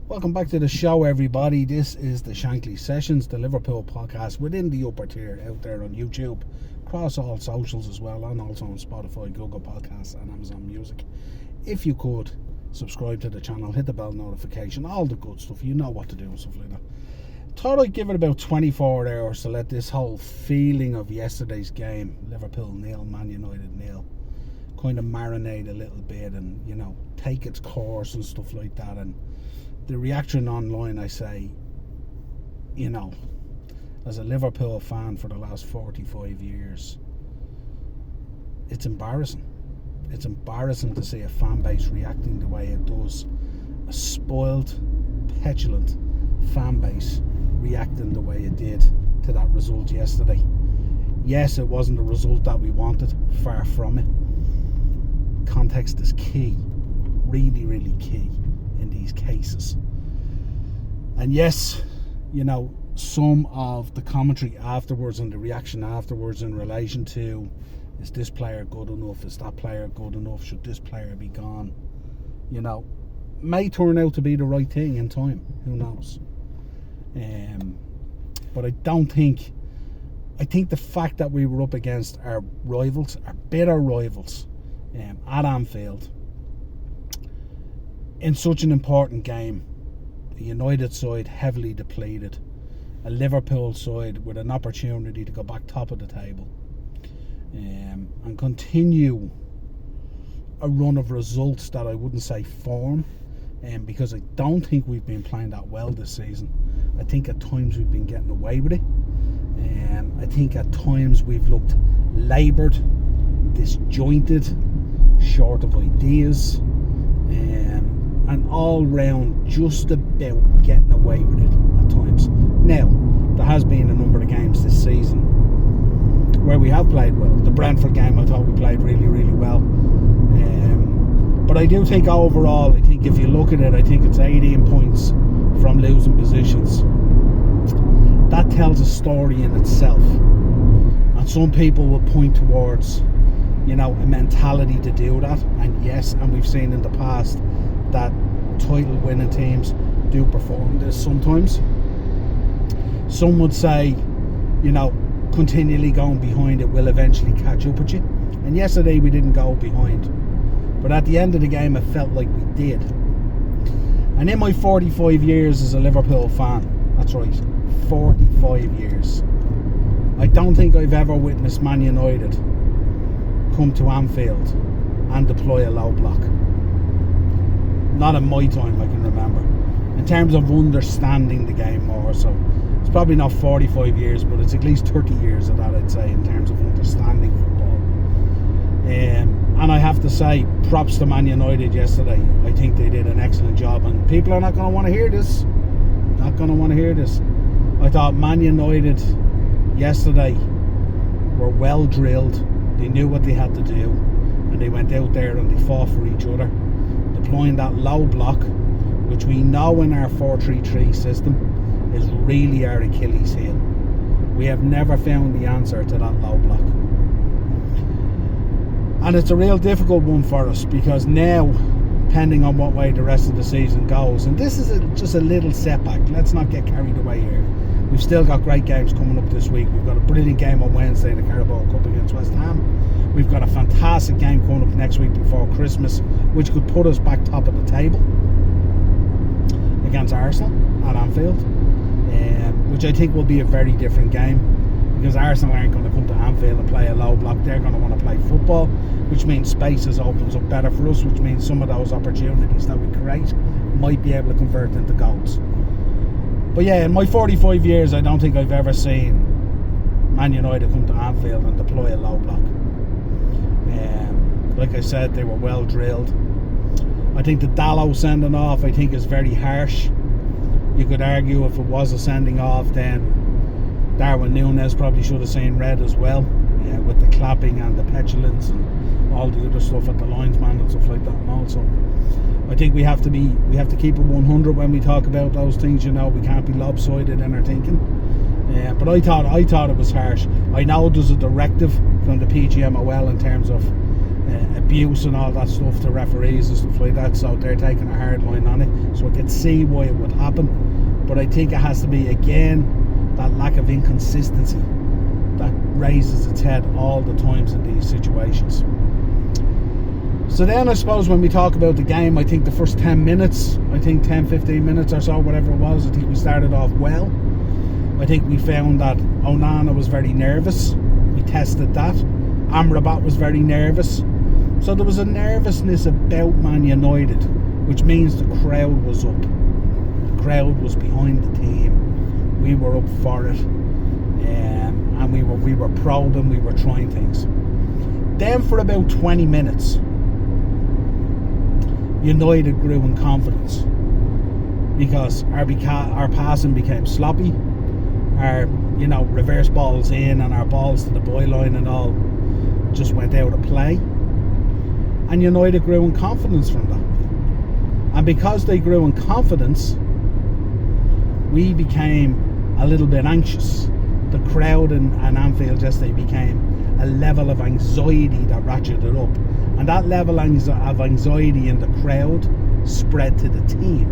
Welcome back to the show, everybody. This is the Shankly Sessions, the Liverpool podcast within the upper tier, out there on YouTube, across all socials as well, and also on Spotify, Google Podcasts and Amazon Music. If you could, subscribe to the channel, hit the bell notification, all the good stuff, you know what to do and stuff like that. Thought I'd give it about 24 hours to let this whole feeling of yesterday's game, Liverpool 0, Man United 0, kind of marinate a little bit and, you know, take its course and stuff like that. And the reaction online, I say, you know, as a Liverpool fan for the last 45 years, it's embarrassing. It's embarrassing to see a fan base reacting the way it does. A spoiled, petulant fan base reacting the way it did to that result yesterday. Yes, it wasn't the result that we wanted, far from it. Context is key, really, really key in these cases. And yes, you know, some of the commentary afterwards and the reaction afterwards in relation to, is this player good enough, is that player good enough, should this player be gone, you know, may turn out to be the right thing in time, who knows. But I think the fact that we were up against our rivals, our bitter rivals, at Anfield, in such an important game, a United side heavily depleted, a Liverpool side with an opportunity to go back top of the table, and continue a run of results that I wouldn't say form, because I don't think we've been playing that well this season. I think at times we've been getting away with it. I think at times we've looked laboured, disjointed, short of ideas, and all round just about getting away with it at times. Now, there has been a number of games this season where we have played well. The Brentford game, I thought we played really, really well. But I do think overall, I think if you look at it, I think it's 18 points from losing positions. That tells a story in itself. And some people will point towards, you know, a mentality to do that. And yes, and we've seen in the past that title winning teams do perform this sometimes. Some would say, you know, continually going behind it will eventually catch up with you. And yesterday we didn't go behind. But at the end of the game, it felt like we did. And in my 45 years as a Liverpool fan, that's right, 45 years, I don't think I've ever witnessed Man United come to Anfield and deploy a low block. Not in my time, I can remember. In terms of understanding the game more, so it's probably not 45 years, but it's at least 30 years of that, I'd say, in terms of understanding football. And I have to say, props to Man United yesterday. I think they did an excellent job, and people are not going to want to hear this. Not going to want to hear this. I thought Man United yesterday were well drilled. They knew what they had to do, and they went out there and they fought for each other, deploying that low block, which we know in our 4-3-3 system is really our Achilles heel. We have never found the answer to that low block. And it's a real difficult one for us, because now, depending on what way the rest of the season goes, and this is just a little setback, let's not get carried away here. We've still got great games coming up this week. We've got a brilliant game on Wednesday, the Carabao Cup against West Ham. We've got a fantastic game coming up next week before Christmas, which could put us back top of the table against Arsenal at Anfield, which I think will be a very different game, because Arsenal aren't going to come to Anfield and play a low block. They're going to want to play football, which means spaces opens up better for us, which means some of those opportunities that we create might be able to convert into goals. But yeah, in my 45 years, I don't think I've ever seen Man United come to Anfield and deploy a low block. Like I said, they were well drilled. I think the Dalot sending off, I think, is very harsh. You could argue if it was a sending off, then Darwin Núñez probably should have seen red as well, with the clapping and the petulance and all the other stuff at the linesman and stuff like that. And also, I think we have to keep it 100 when we talk about those things. You know, we can't be lopsided in our thinking. But I thought it was harsh. I know there's a directive from the PGMOL in terms of abuse and all that stuff to referees and stuff like that, so they're taking a hard line on it. So I can see why it would happen, but I think it has to be, again, that lack of inconsistency that raises its head all the times in these situations. So then I suppose when we talk about the game, I think the first 10 minutes, I think 10-15 minutes or so, whatever it was, I think we started off well. I think we found that Onana was very nervous. We tested that. Amrabat was very nervous. So there was a nervousness about Man United, which means the crowd was up. The crowd was behind the team. We were up for it. And we were probing, we were trying things. Then for about 20 minutes, United grew in confidence because our passing became sloppy. Our reverse balls in and our balls to the byline and all just went out of play. And United grew in confidence from that. And because they grew in confidence, we became a little bit anxious. The crowd in Anfield yesterday became a level of anxiety that ratcheted up. And that level of anxiety in the crowd spread to the team.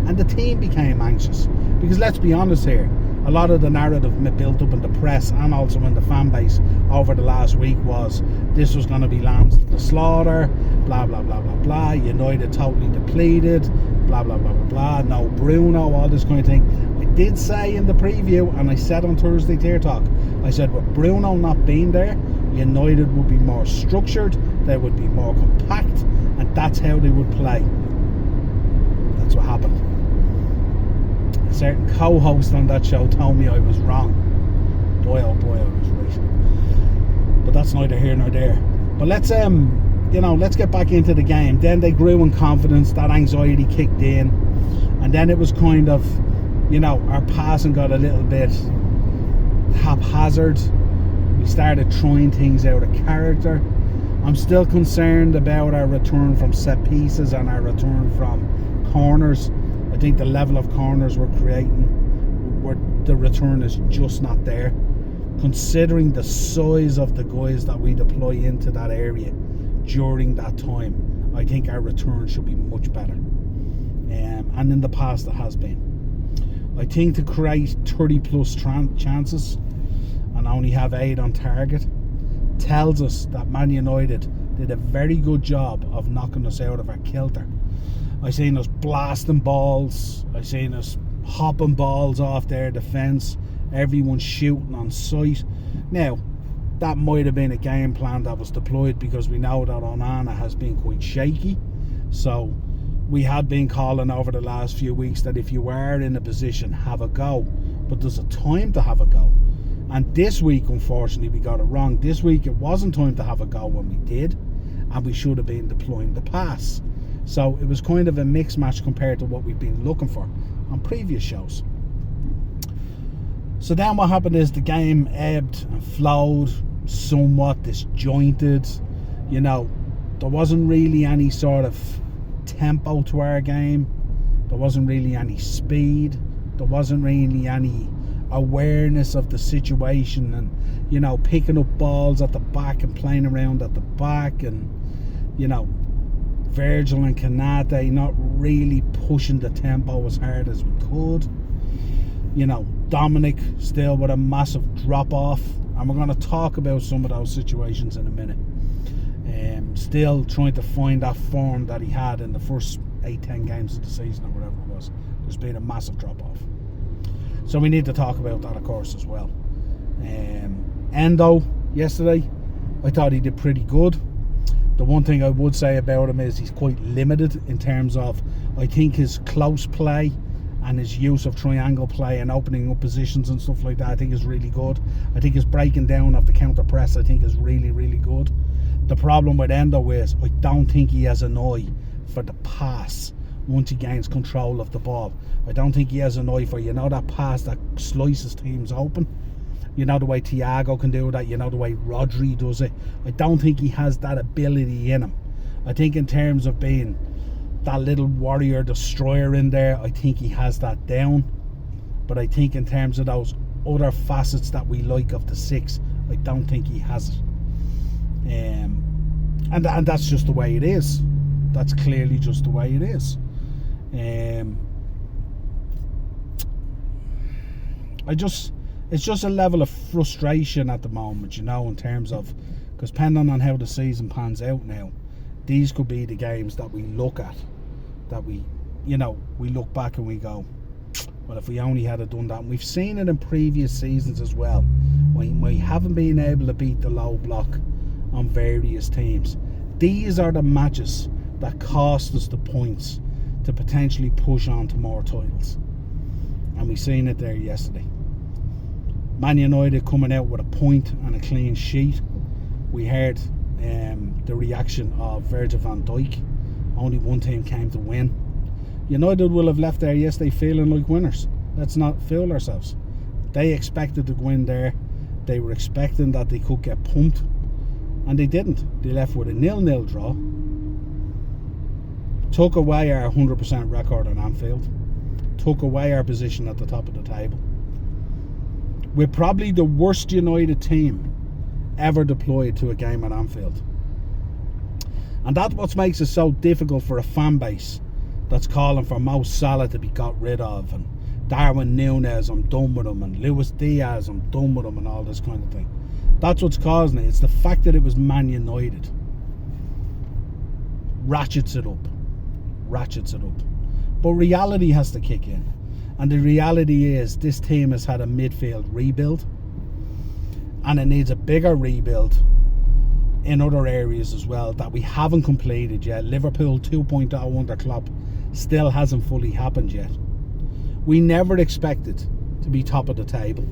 And the team became anxious. Because let's be honest here, a lot of the narrative built up in the press and also in the fan base over the last week was this was going to be lambs to the slaughter, blah, blah, blah, blah, blah. United totally depleted, blah, blah, blah, blah, blah. No Bruno, all this kind of thing. I did say in the preview, and I said on Thursday Tier Talk, I said with Bruno not being there, United would be more structured, they would be more compact, and that's how they would play. That's what happened. A certain co-host on that show told me I was wrong. Boy, oh boy, I was right. But that's neither here nor there. But let's get back into the game. Then they grew in confidence, that anxiety kicked in, and then it was kind of, our passing got a little bit haphazard. We started trying things out of character. I'm still concerned about our return from set pieces and our return from corners. I think the level of corners we're creating, the return is just not there. Considering the size of the guys that we deploy into that area during that time, I think our return should be much better. And in the past it has been. I think to create 30 plus chances and only have 8 on target tells us that Man United did a very good job of knocking us out of our kilter. I seen us blasting balls, I seen us hopping balls off their defence, everyone shooting on sight. Now, that might have been a game plan that was deployed because we know that Onana has been quite shaky. So we had been calling over the last few weeks that if you are in a position, have a go. But there's a time to have a go. And this week, unfortunately, we got it wrong. This week, it wasn't time to have a go when we did. And we should have been deploying the pass. So it was kind of a mixed match compared to what we've been looking for on previous shows. So then what happened is the game ebbed and flowed, somewhat disjointed. There wasn't really any sort of tempo to our game. There wasn't really any speed. There wasn't really any awareness of the situation and, picking up balls at the back and playing around at the back and, Virgil and Kanate not really pushing the tempo as hard as we could. Dominic still with a massive drop off, and we're going to talk about some of those situations in a minute. Still trying to find that form that he had in the first 8-10 games of the season or whatever it was. There's been a massive drop off, so we need to talk about that, of course, as well. Endo yesterday, I thought he did pretty good. The one thing I would say about him is he's quite limited in terms of, I think his close play and his use of triangle play and opening up positions and stuff like that, I think is really good. I think his breaking down of the counter press, I think, is really, really good. The problem with Endo is I don't think he has an eye for the pass once he gains control of the ball. I don't think he has an eye for, that pass that slices teams open. The way Thiago can do that, the way Rodri does it. I don't think he has that ability in him. I think in terms of being that little warrior destroyer in there, I think he has that down. But I think in terms of those other facets that we like of the 6, I don't think he has it. And that's just the way it is. That's clearly just the way it is. It's just a level of frustration at the moment, in terms of, because depending on how the season pans out now, these could be the games that we look at, that we look back and we go, well, if we only had done that. And we've seen it in previous seasons as well, when we haven't been able to beat the low block on various teams. These are the matches that cost us the points to potentially push on to more titles. And we've seen it there yesterday. Man United coming out with a point and a clean sheet. We heard the reaction of Virgil van Dijk. Only one team came to win. United will have left there yesterday feeling like winners. Let's not fool ourselves. They expected to go in there. They were expecting that they could get pumped, and they didn't. They left with a 0-0 draw. Took away our 100% record on Anfield. Took away our position at the top of the table. We're probably the worst United team ever deployed to a game at Anfield. And that's what makes it so difficult for a fan base that's calling for Mo Salah to be got rid of, and Darwin Núñez, I'm done with him, and Luis Diaz, I'm done with him, and all this kind of thing. That's what's causing it. It's the fact that it was Man United. Ratchets it up. But reality has to kick in. And the reality is this team has had a midfield rebuild, and it needs a bigger rebuild in other areas as well that we haven't completed yet. Liverpool 2.0 under Klopp still hasn't fully happened yet. We never expected to be top of the table.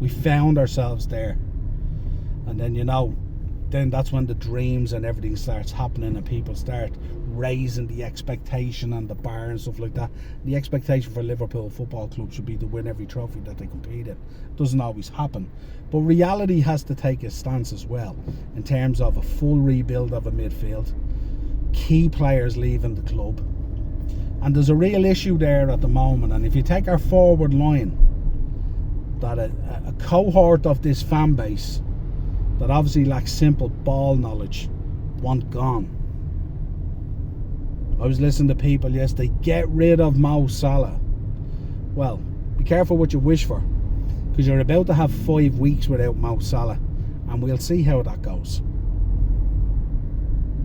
We found ourselves there, and then that's when the dreams and everything starts happening, and people start raising the expectation and the bar and stuff like that. The expectation for Liverpool Football Club should be to win every trophy that they compete in. Doesn't always happen, but reality has to take a stance as well, in terms of a full rebuild of a midfield, key players leaving the club, and there's a real issue there at the moment. And if you take our forward line, that a cohort of this fan base that obviously lacks simple ball knowledge want gone. I was listening to people yesterday, get rid of Mo Salah. Well, be careful what you wish for, because you're about to have 5 weeks without Mo Salah, and we'll see how that goes.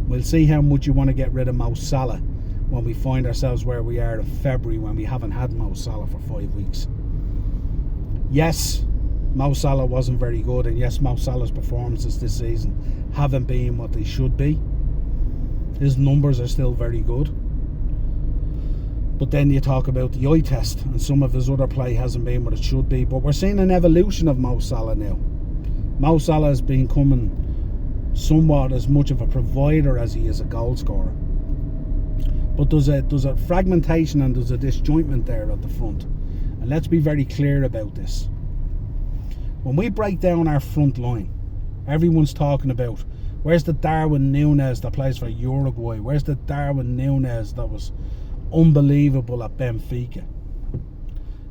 We'll see how much you want to get rid of Mo Salah when we find ourselves where we are in February, when we haven't had Mo Salah for 5 weeks. Yes, Mo Salah wasn't very good, and yes, Mo Salah's performances this season haven't been what they should be. His numbers are still very good, but then you talk about the eye test, and some of his other play hasn't been what it should be. But we're seeing an evolution of Mo Salah now. Mo Salah has been coming somewhat as much of a provider as he is a goal scorer, but there's a fragmentation and there's a disjointment there at the front. And let's be very clear about this. When we break down our front line, everyone's talking about, where's the Darwin Núñez that plays for Uruguay? Where's the Darwin Núñez that was unbelievable at Benfica?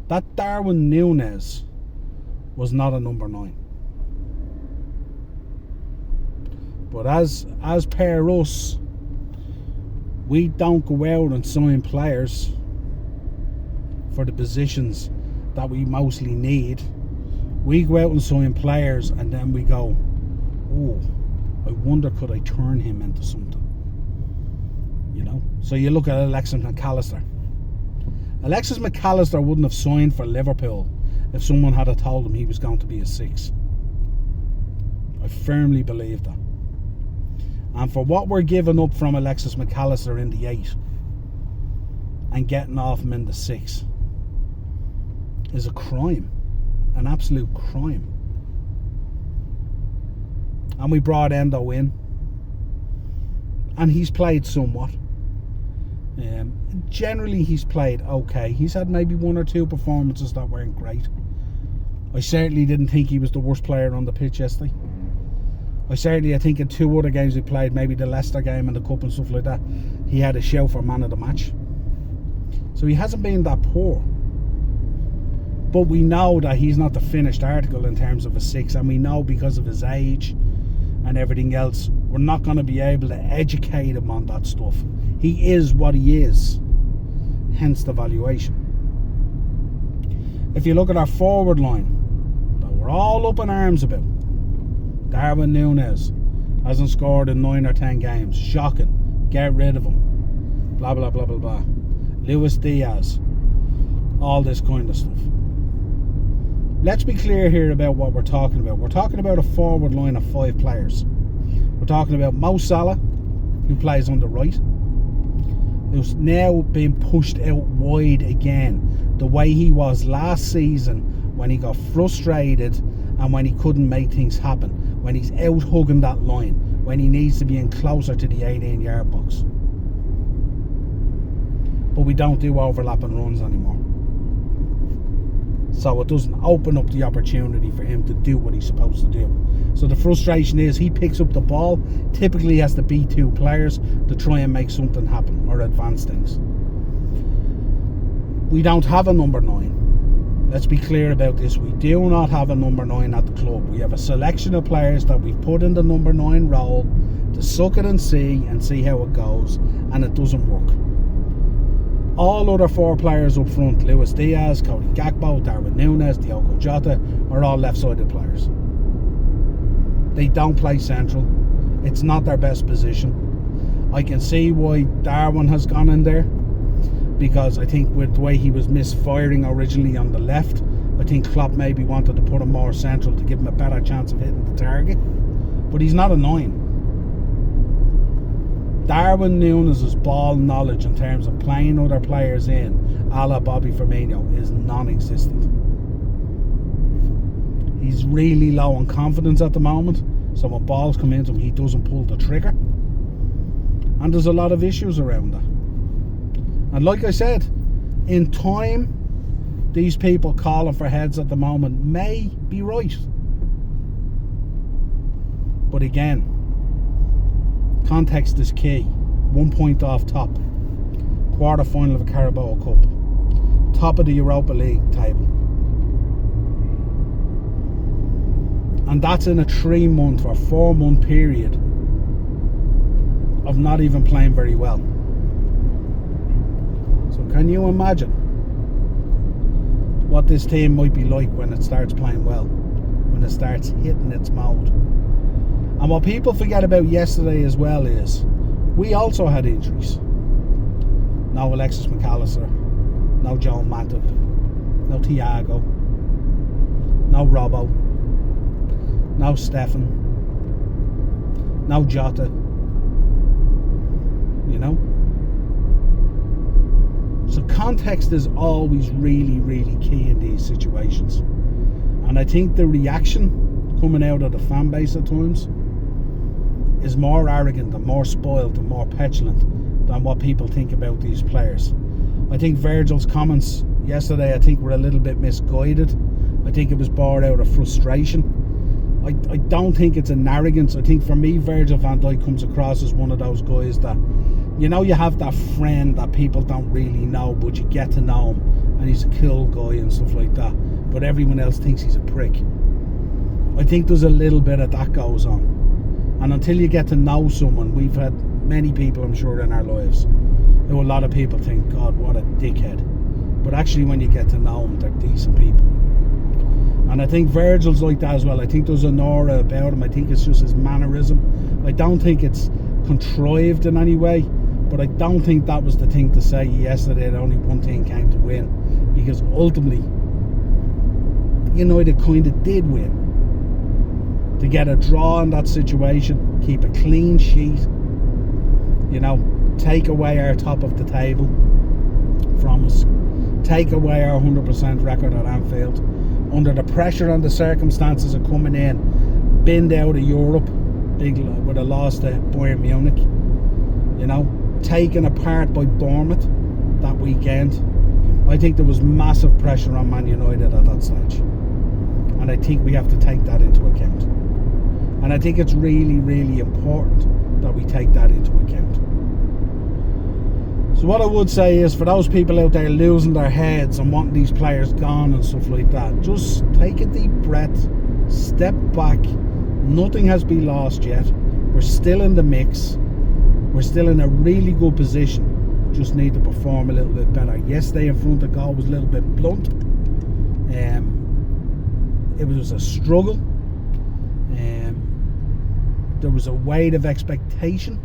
That Darwin Núñez was not a number 9. But as per us, we don't go out and sign players for the positions that we mostly need. We go out and sign players, and then we go, oh, I wonder could I turn him into something. So you look at Alexis McAllister. Alexis McAllister wouldn't have signed for Liverpool if someone had told him he was going to be a 6. I firmly believe that. And for what we're giving up from Alexis McAllister in the 8 and getting off him in the 6 is a crime. An absolute crime. And we brought Endo in, and he's played somewhat. Generally he's played okay. He's had maybe 1 or 2 performances that weren't great. I certainly didn't think he was the worst player on the pitch yesterday. I think in 2 other games he played, maybe the Leicester game and the Cup and stuff like that, he had a shout for man of the match. So he hasn't been that poor. But we know that he's not the finished article in terms of a 6, and we know because of his age and everything else, we're not going to be able to educate him on that stuff. He is what he is, hence the valuation. If you look at our forward line that we're all up in arms about, Darwin Núñez hasn't scored in 9 or 10 games. Shocking. Get rid of him. Blah, blah, blah, blah, blah. Luis Diaz. All this kind of stuff. Let's be clear here about what we're talking about. We're talking about a forward line of 5 players. We're talking about Mo Salah, who plays on the right, who's now being pushed out wide again, the way he was last season when he got frustrated and when he couldn't make things happen, when he's out hugging that line, when he needs to be in closer to the 18-yard box. But we don't do overlapping runs anymore. So it doesn't open up the opportunity for him to do what he's supposed to do. So the frustration is he picks up the ball, typically has to beat 2 players to try and make something happen or advance things. We don't have a number 9. Let's be clear about this. We do not have a number 9 at the club. We have a selection of players that we've put in the number 9 role to suck it and see how it goes, and it doesn't work. All other 4 players up front, Luis Diaz, Cody Gakpo, Darwin Núñez, Diogo Jota, are all left-sided players. They don't play central. It's not their best position. I can see why Darwin has gone in there, because I think with the way he was misfiring originally on the left, I think Klopp maybe wanted to put him more central to give him a better chance of hitting the target. But he's not a 9. Darwin Núñez's ball knowledge in terms of playing other players in, a la Bobby Firmino, is non-existent. He's really low on confidence at the moment, so when balls come into him, he doesn't pull the trigger. And there's a lot of issues around that. And like I said, in time, these people calling for heads at the moment may be right. But again, context is key. 1 point off top. Quarter final of a Carabao Cup. Top of the Europa League table. And that's in a 3-month or 4-month period of not even playing very well. So can you imagine what this team might be like when it starts playing well? When it starts hitting its mode? And what people forget about yesterday as well is we also had injuries. No Alexis McAllister, no Joel Matip, no Thiago, no Robbo, no Stefan, no Jota. You know? So context is always really, really key in these situations. And I think the reaction coming out of the fan base at times is more arrogant and more spoiled and more petulant than what people think about these players. I think Virgil's comments yesterday, I think, were a little bit misguided. I think it was born out of frustration. I don't think it's an arrogance. I think for me, Virgil van Dijk comes across as one of those guys that, you know, you have that friend that people don't really know, but you get to know him and he's a cool guy and stuff like that, but everyone else thinks he's a prick. I think there's a little bit of that goes on. And until you get to know someone, we've had many people, I'm sure, in our lives who a lot of people think, God, what a dickhead. But actually when you get to know them, they're decent people. And I think Virgil's like that as well. I think there's an aura about him. I think it's just his mannerism. I don't think it's contrived in any way, but I don't think that was the thing to say yesterday that only one team came to win, because ultimately United kind of did win. To get a draw in that situation, keep a clean sheet, you know, take away our top of the table from us, take away our 100% record at Anfield, under the pressure and the circumstances of coming in, binned out of Europe, big with a loss to Bayern Munich, you know, taken apart by Bournemouth that weekend. I think there was massive pressure on Man United at that stage, and I think we have to take that into account. And I think it's really, really important that we take that into account. So what I would say is, for those people out there losing their heads and wanting these players gone and stuff like that, just take a deep breath, step back. Nothing has been lost yet. We're still in the mix. We're still in a really good position. Just need to perform a little bit better. Yesterday in front of goal was a little bit blunt. It was a struggle. There was a weight of expectation.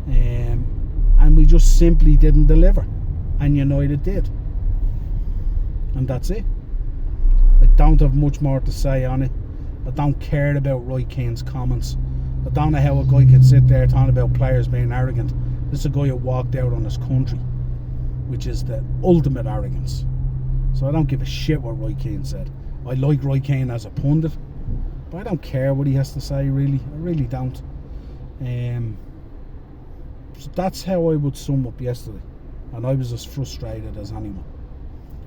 And we just simply didn't deliver. And United did. And that's it. I don't have much more to say on it. I don't care about Roy Keane's comments. I don't know how a guy can sit there talking about players being arrogant. This is a guy who walked out on his country, which is the ultimate arrogance. So I don't give a shit what Roy Keane said. I like Roy Keane as a pundit, but I don't care what he has to say, really. I really don't. So that's how I would sum up yesterday. And I was as frustrated as anyone.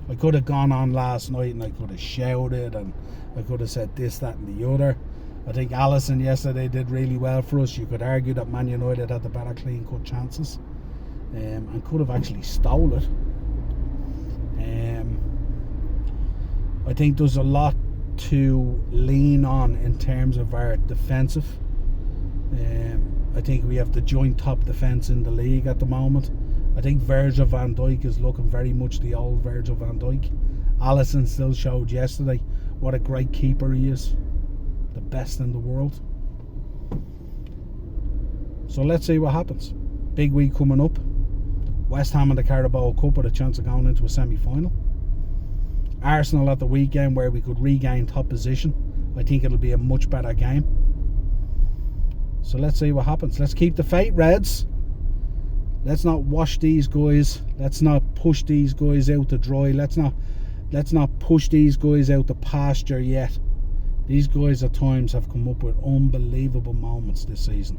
I could have gone on last night and I could have shouted and I could have said this, that and the other. I think Alisson yesterday did really well for us. You could argue that Man United had the better clean-cut chances and could have actually stole it. I think there's a lot to lean on in terms of our defensive. I think we have the joint top defence in the league at the moment. I think Virgil van Dijk is looking very much the old Virgil van Dijk. Alisson still showed yesterday what a great keeper he is. The best in the world. So let's see what happens. Big week coming up. West Ham in the Carabao Cup with a chance of going into a semi-final. Arsenal at the weekend where we could regain top position. I think it'll be a much better game. So let's see what happens. Let's keep the faith, Reds. Let's not wash these guys. Let's not push these guys out to dry. Let's not push these guys out to pasture yet. These guys at times have come up with unbelievable moments this season.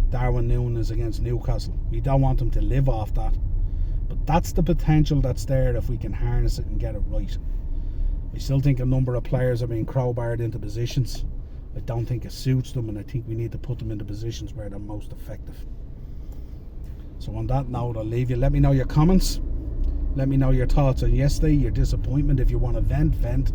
Darwin Núñez against Newcastle. We don't want them to live off that. But that's the potential that's there if we can harness it and get it right. I still think a number of players are being crowbarred into positions. I don't think it suits them, and I think we need to put them into positions where they're most effective. So on that note, I'll leave you. Let me know your comments. Let me know your thoughts on yesterday, your disappointment. If you want to vent.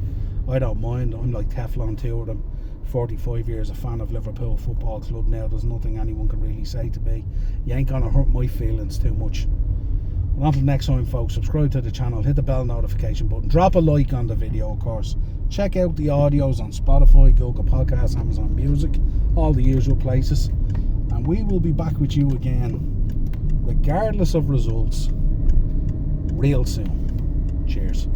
I don't mind. I'm like Teflon too. I'm 45 years a fan of Liverpool Football Club now. There's nothing anyone can really say to me. You ain't gonna hurt my feelings too much. And until next time, folks, subscribe to the channel, hit the bell notification button, drop a like on the video, of course. Check out the audios on Spotify, Google Podcasts, Amazon Music, all the usual places. And we will be back with you again, regardless of results, real soon. Cheers.